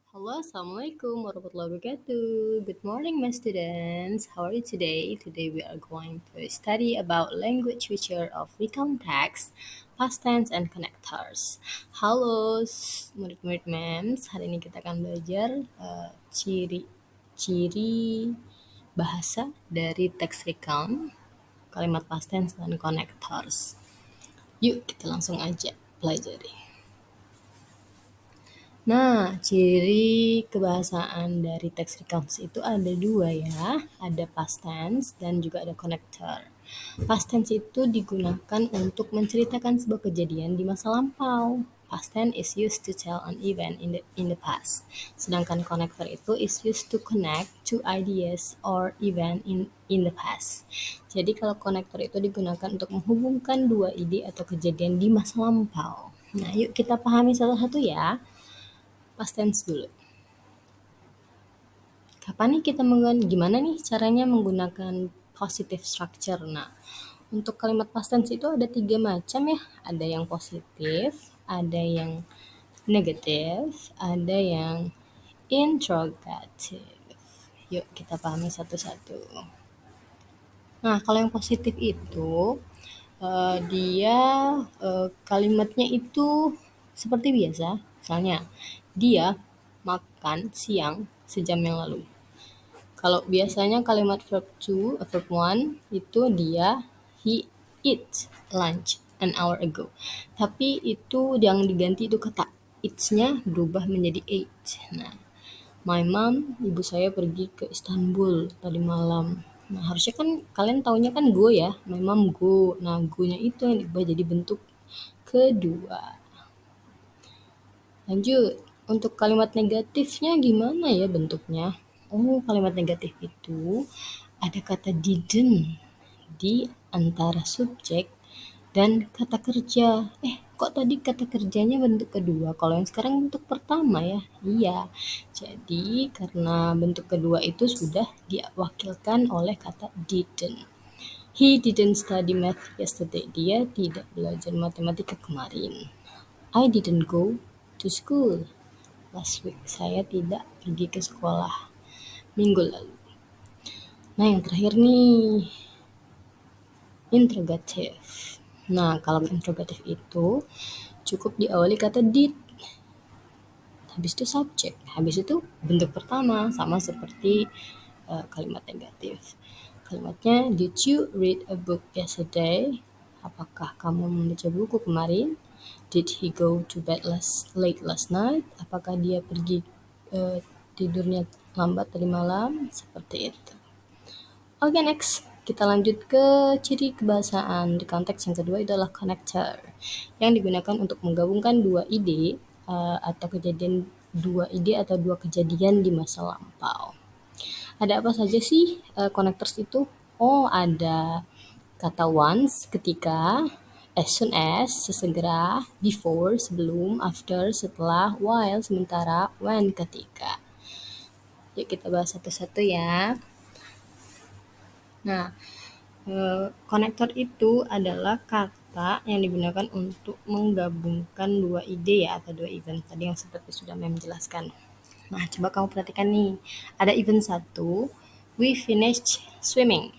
Hello, Assalamualaikum warahmatullahi wabarakatuh. Good morning, my students. How are you today? Today we are going to study about language feature of recount text, past tense, and connectors. Halo, murid-murid MEMS. Hari ini kita akan belajar ciri-ciri bahasa dari text recount, kalimat past tense, dan connectors. Yuk, kita langsung aja pelajari. Nah, ciri kebahasaan dari text recounts itu ada dua ya, ada past tense dan juga ada connector. Past tense itu digunakan untuk menceritakan sebuah kejadian di masa lampau. Past tense is used to tell an event in the past. Sedangkan connector itu is used to connect two ideas or event in the past. Jadi kalau connector itu digunakan untuk menghubungkan dua ide atau kejadian di masa lampau. Nah, yuk kita pahami satu-satu ya. Past tense dulu. Kapan nih kita gimana nih caranya menggunakan positive structure? Nah, untuk kalimat past tense itu ada 3 macam ya. Ada yang positif, ada yang negatif, ada yang interrogative. Yuk kita pahami satu-satu. Nah, kalau yang positif itu dia kalimatnya itu seperti biasa. Misalnya, dia makan siang sejam yang lalu. Kalau biasanya kalimat verb to, verb one itu he eat lunch an hour ago. Tapi itu yang diganti itu kata it's-nya berubah menjadi ate. Nah, my mom, ibu saya pergi ke Istanbul tadi malam. Nah, harusnya kan kalian taunya kan go ya, my mom go. Nah, go-nya itu yang diubah jadi bentuk kedua. Lanjut, untuk kalimat negatifnya gimana ya bentuknya? Oh, kalimat negatif itu ada kata didn't di antara subjek dan kata kerja. Kok tadi kata kerjanya bentuk kedua? Kalau yang sekarang bentuk pertama ya? Iya. Jadi, karena bentuk kedua itu sudah diwakilkan oleh kata didn't. He didn't study math yesterday. Dia tidak belajar matematika kemarin. I didn't go to school last week. Saya tidak pergi ke sekolah minggu lalu. Nah, yang terakhir nih, interrogative. Nah, kalau interrogative itu cukup diawali kata did. Habis itu subjek. Habis itu bentuk pertama, sama seperti kalimat negatif. Kalimatnya, did you read a book yesterday? Apakah kamu membaca buku kemarin? Did he go to bed late last night? Apakah dia pergi tidurnya lambat tadi malam? Seperti itu. Oke, next. Kita lanjut ke ciri kebahasaan. Di konteks yang kedua adalah connector, yang digunakan untuk menggabungkan dua ide atau dua kejadian di masa lampau. Ada apa saja sih connectors itu? Oh, ada kata once, ketika, as soon as, sesegera, before, sebelum, after, setelah, while, sementara, when, ketika. Yuk kita bahas satu-satu ya. Nah, konektor itu adalah kata yang digunakan untuk menggabungkan dua ide ya atau dua event tadi yang seperti sudah Mem jelaskan. Nah, coba kamu perhatikan nih. Ada event 1, we finished swimming.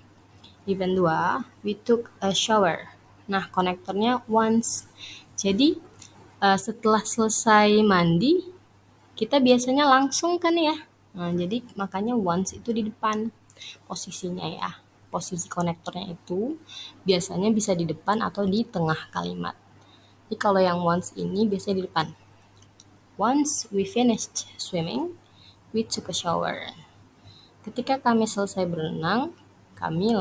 Event 2, we took a shower. Nah, konektornya once. Jadi, setelah selesai mandi, kita biasanya langsung kan ya. Nah, jadi makanya once itu di depan posisinya ya. Posisi konektornya itu biasanya bisa di depan atau di tengah kalimat. Jadi kalau yang once ini biasanya di depan. Once we finished swimming, we took a shower. Ketika kami selesai berenang, kami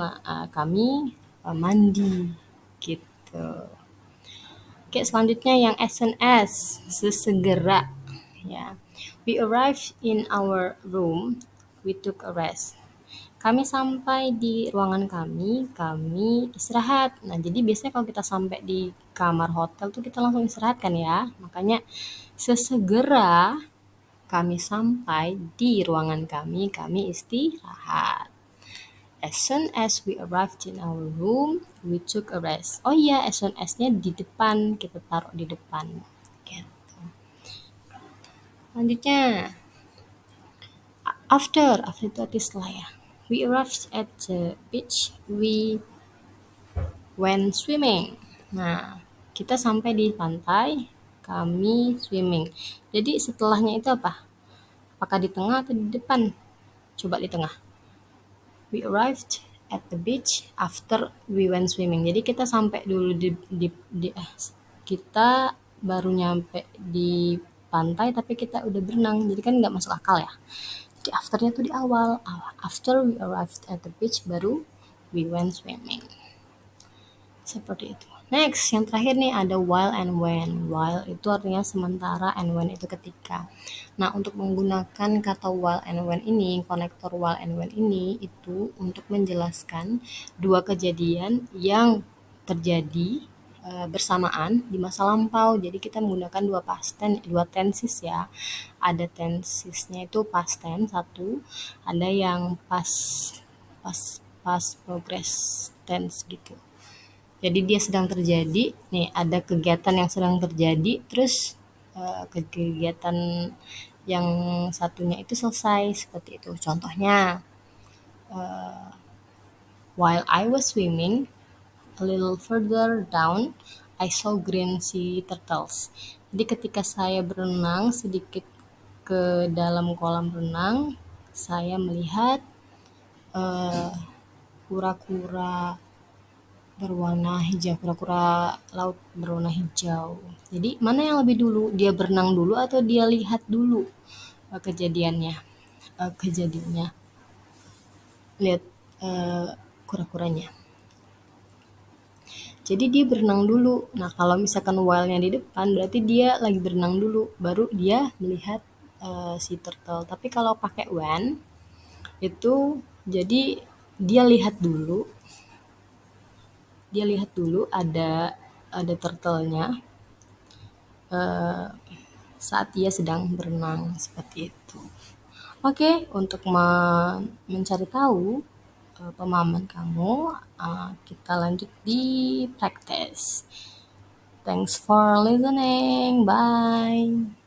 mandi gitu. Oke, selanjutnya yang SNS, sesegera ya. We arrived in our room, we took a rest. Kami sampai di ruangan kami istirahat. Nah, jadi biasanya kalau kita sampai di kamar hotel tuh kita langsung istirahat kan ya. Makanya sesegera kami sampai di ruangan kami istirahat. As soon as we arrived in our room, we took a rest. Oh iya, as soon as-nya di depan, kita taruh di depan. Gitu. Lanjutnya, After itu arti setelah ya. We arrived at the beach. We went swimming. Nah, kita sampai di pantai, kami swimming. Jadi setelahnya itu apa? Apakah di tengah atau di depan? Coba di tengah. We arrived at the beach after we went swimming. Jadi kita sampai dulu kita baru nyampe di pantai tapi kita udah berenang. Jadi kan nggak masuk akal ya. Jadi afternya tuh di awal. After we arrived at the beach baru we went swimming. Seperti itu. Next, yang terakhir nih ada while and when. While itu artinya sementara and when itu ketika. Nah, untuk menggunakan kata while and when ini, konektor while and when ini itu untuk menjelaskan dua kejadian yang terjadi bersamaan di masa lampau. Jadi kita menggunakan dua tenses ya. Ada tensesnya itu past tense satu, ada yang past progress tense gitu. Jadi dia sedang terjadi, nih ada kegiatan yang sedang terjadi, terus kegiatan yang satunya itu selesai, seperti itu. Contohnya, while I was swimming a little further down, I saw green sea turtles. Jadi ketika saya berenang sedikit ke dalam kolam renang, saya melihat kura-kura berwarna hijau, kura-kura laut berwarna hijau. Jadi mana yang lebih dulu? Dia berenang dulu atau dia lihat dulu kejadiannya? Kejadiannya lihat kura-kuranya. Jadi dia berenang dulu. Nah kalau misalkan while-nya di depan berarti dia lagi berenang dulu, baru dia melihat si turtle. Tapi kalau pakai when itu jadi dia lihat dulu ada turtle-nya saat dia sedang berenang, seperti itu. Oke, untuk mencari tahu pemahaman kamu, kita lanjut di practice. Thanks for listening. Bye.